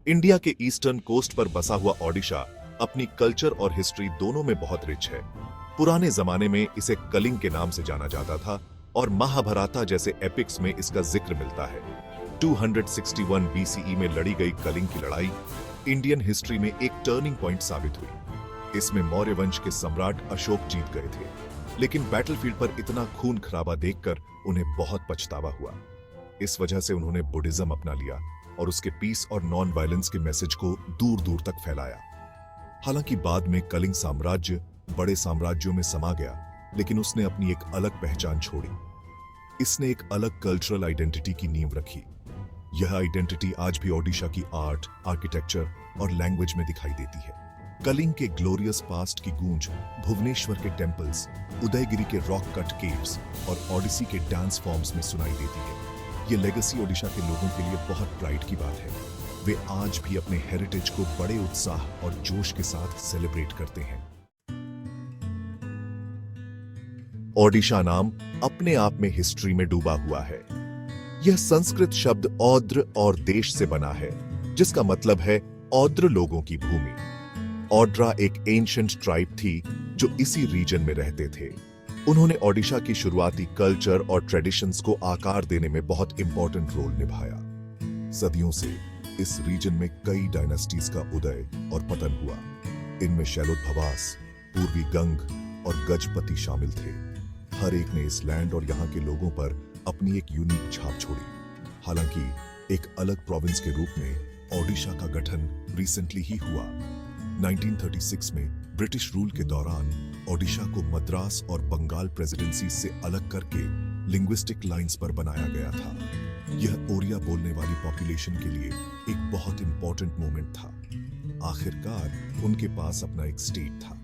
India के eastern coast पर बसा हुआ ओडिशा अपनी कल्चर और हिस्ट्री दोनों में बहुत रिच है। पुराने जमाने में इसे कलिंग के नाम से जाना जाता था और महाभारता जैसे एपिक्स में इसका जिक्र मिलता है। 261 बीसीई में लड़ी गई कलिंग की लड़ाई इंडियन हिस्ट्री में एक टर्निंग पॉइंट साबित हुई। इसमें मौर्य वंश के सम्राट अशोक जीत गए थे, लेकिन बैटलफील्ड पर इतना खून खराबा देखकर उन्हें बहुत पछतावा हुआ। इस वजह से उन्होंने बुद्धिज्म अपना लिया और उसके पीस और नॉन वायलेंस के मैसेज को दूर दूर तक फैलाया। हालांकि बाद में कलिंग साम्राज्य बड़े साम्राज्यों में समा गया, लेकिन उसने अपनी एक अलग पहचान छोड़ी। इसने एक अलग कल्चरल आइडेंटिटी की नींव रखी। यह आइडेंटिटी आज भी ओडिशा की आर्ट, आर्किटेक्चर और लैंग्वेज में दिखाई देती है। कलिंग के ग्लोरियस पास्ट की गूंज भुवनेश्वर के टेम्पल्स, उदयगिरी के रॉक कट केव्स और ओडिसी के डांस फॉर्म्स में सुनाई देती है। ये लेगेसी ओडिशा के लोगों के लिए बहुत प्राइड की बात है। वे आज भी अपने हेरिटेज को बड़े उत्साह और जोश के साथ सेलिब्रेट करते हैं। ओडिशा नाम अपने आप में हिस्ट्री में डूबा हुआ है। यह संस्कृत शब्द औद्र और देश से बना है, जिसका मतलब है औद्र लोगों की भूमि। ओड्रा एक एंशिएंट ट्राइब थी जो इसी रीजन में रहते थे। उन्होंने ओडिशा की शुरुआती कल्चर और ट्रेडिशंस को आकार देने में बहुत इंपॉर्टेंट रोल निभाया। सदियों से इस रीजन में कई डायनेस्टीज का उदय और पतन हुआ। इनमें शैलोत्भवास, पूर्वी गंग और गजपति शामिल थे। हर एक ने इस लैंड और यहाँ के लोगों पर अपनी एक यूनिक छाप छोड़ी। हालांकि एक अलग प्रोविंस के रूप में ओडिशा का गठन रिसेंटली ही हुआ। 1936 में ब्रिटिश रूल के दौरान ओडिशा को मद्रास और बंगाल प्रेसिडेंसी से अलग करके लिंग्विस्टिक लाइंस पर बनाया गया था। यह ओरिया बोलने वाली पॉपुलेशन के लिए एक बहुत इंपॉर्टेंट मोमेंट था। आखिरकार उनके पास अपना एक स्टेट था।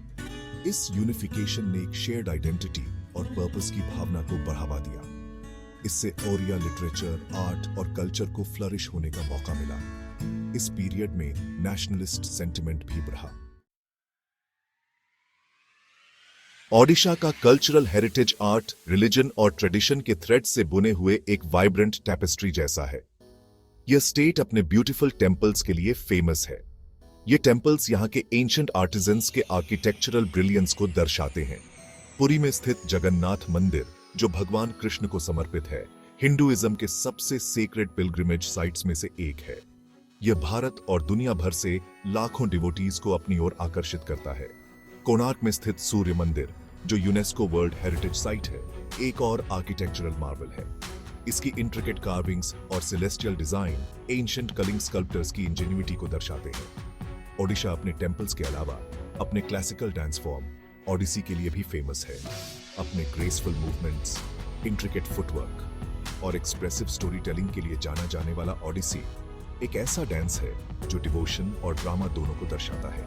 इस यूनिफिकेशन ने एक शेयर्ड आइडेंटिटी और पर्पस की भावना को बढ़ावा दिया। इससे ओरिया लिटरेचर, आर्ट और कल्चर को फ्लरिश होने का मौका मिला। इस पीरियड में नेशनलिस्ट सेंटिमेंट भी बढ़ा। ओडिशा का कल्चरल हेरिटेज आर्ट, रिलीजन और ट्रेडिशन के थ्रेड से बुने हुए एक वाइब्रेंट टैपेस्ट्री जैसा है। यह स्टेट अपने ब्यूटीफुल टेम्पल्स के लिए फेमस है। ये टेम्पल्स यहाँ के एंशिएंट आर्टिजन्स के आर्किटेक्चरल ब्रिलियंस को दर्शाते हैं। पुरी में स्थित जगन्नाथ मंदिर, जो भगवान कृष्ण को समर्पित है, हिंदुइज्म के सबसे सेक्रेड पिलग्रिमेज साइट्स में से एक है। यह भारत और दुनिया भर से लाखों डिवोटीज को अपनी ओर आकर्षित करता है। कोणार्क में स्थित सूर्य मंदिर, जो यूनेस्को वर्ल्ड हेरिटेज साइट है, एक और आर्किटेक्चरल मार्वल है। इसकी इंट्रिकेट कार्विंग्स और celestial design ancient Kalinga sculptors की इंजेन्युइटी को दर्शाते हैं। ओडिशा अपने टेम्पल्स के अलावा अपने क्लासिकल डांस फॉर्म ओडिसी के लिए भी फेमस है। अपने ग्रेसफुल मूवमेंट्स, इंट्रिकेट फुटवर्क और एक्सप्रेसिव स्टोरी टेलिंग के लिए जाना जाने वाला ओडिसी एक ऐसा डांस है जो डिवोशन और ड्रामा दोनों को दर्शाता है।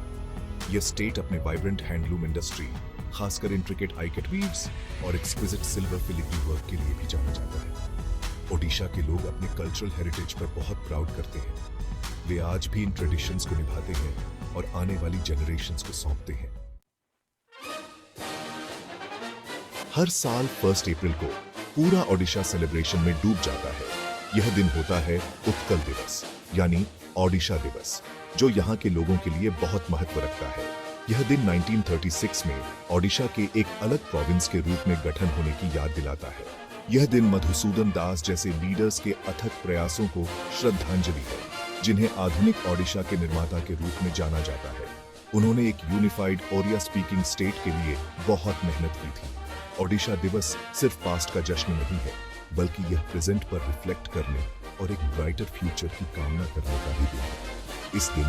यह स्टेट अपने वाइब्रेंट हैंडलूम इंडस्ट्री, खासकर इंट्रिकेट आइकेट वीव्स और एक्सक्विजिट सिल्वर फिलिग्री वर्क के लिए भी जाना जाता है। ओडिशा के लोग अपने कल्चरल हेरिटेज पर बहुत प्राउड करते हैं। वे आज भी इन ट्रेडिशंस को निभाते हैं और आने वाली जनरेशंस को सौंपते हैं। हर साल 1 अप्रैल को पूरा ओडिशा सेलिब्रेशन में डूब जाता है। यह दिन होता है उत्कल दिवस, यानी ओडिशा दिवस, जो यहाँ के लोगों के लिए बहुत महत्व रखता है। यह दिन 1936 में ओडिशा के एक अलग प्रोविंस के रूप में गठन होने की याद दिलाता है। यह दिन मधुसूदन दास जैसे लीडर्स के अथक प्रयासों को श्रद्धांजलि है, जिन्हें आधुनिक ओडिशा के निर्माता के रूप में जाना जाता है। उन्होंने एक यूनिफाइड ओरिया स्पीकिंग स्टेट के लिए बहुत मेहनत की थी। ओडिशा दिवस सिर्फ पास्ट का जश्न नहीं है, बल्कि यह प्रेजेंट पर रिफ्लेक्ट करने और एक ब्राइटर फ्यूचर की कामना करने का भी दिन है। इस दिन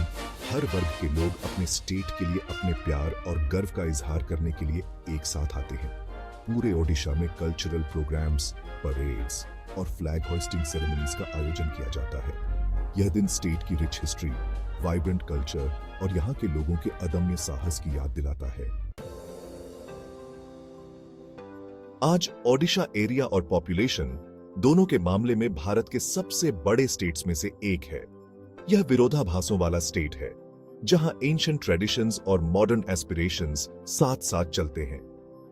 हर वर्ग के लोग अपने स्टेट के लिए अपने प्यार और गर्व का इजहार करने के लिए एक साथ आते हैं। पूरे ओडिशा में कल्चरल प्रोग्राम्स, परेड्स और फ्लैग होइस्टिंग सेरेमनीज का आयोजन किया जाता है। यह दिन स्टेट की रिच हिस्ट्री, वाइब्रेंट कल्चर और यहाँ के लोगों के अदम्य साहस की याद दिलाता है। आज ओडिशा एरिया और पॉपुलेशन दोनों के मामले में भारत के सबसे बड़े स्टेट्स में से एक है। यह विरोधाभासों वाला स्टेट है, जहां एंशिएंट ट्रेडिशंस और मॉडर्न एस्पिरेशंस साथ साथ चलते हैं।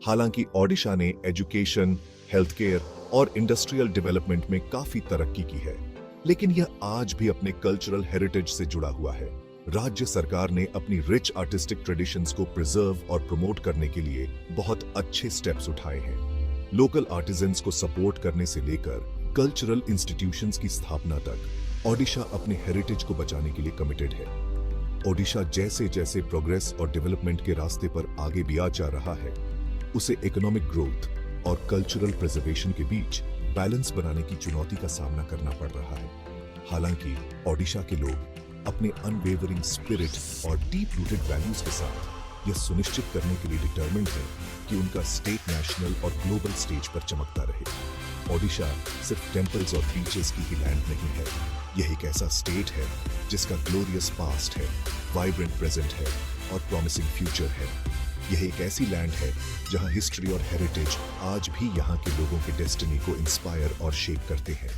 हालांकि ओडिशा ने एजुकेशन, हेल्थ केयर और इंडस्ट्रियल डेवलपमेंट में काफी तरक्की की है, लेकिन यह आज भी अपने कल्चरल हेरिटेज से जुड़ा हुआ है। राज्य सरकार ने अपनी रिच आर्टिस्टिक ट्रेडिशंस को प्रिजर्व और प्रमोट करने के लिए बहुत अच्छे स्टेप्स उठाए हैं। लोकल आर्टिजन्स को सपोर्ट करने से लेकर कल्चरल इंस्टीट्यूशंस की स्थापना तक ओडिशा अपने हेरिटेज को बचाने के लिए कमिटेड है। ओडिशा जैसे जैसे प्रोग्रेस और डेवलपमेंट के रास्ते पर आगे भी आ जा रहा है, उसे इकोनॉमिक ग्रोथ और कल्चरल प्रिजर्वेशन के बीच बैलेंस बनाने की चुनौती का सामना करना पड़ रहा है। हालांकि ओडिशा के लोग अपने अनवेवरिंग स्पिरिट और डीप रूटेड वैल्यूज के साथ यह सुनिश्चित करने के लिए डिटरमिन्ड है कि उनका स्टेट, नेशनल और ग्लोबल स्टेज पर चमकता रहे। ओडिशा सिर्फ टेम्पल्स और बीचेस की ही लैंड नहीं है, यह एक ऐसा स्टेट है जिसका ग्लोरियस पास्ट है, वाइब्रेंट प्रेजेंट है और प्रॉमिसिंग फ्यूचर है। यह एक ऐसी लैंड है जहां हिस्ट्री और हेरिटेज आज भी यहां के लोगों के डेस्टिनी को इंस्पायर और शेप करते हैं।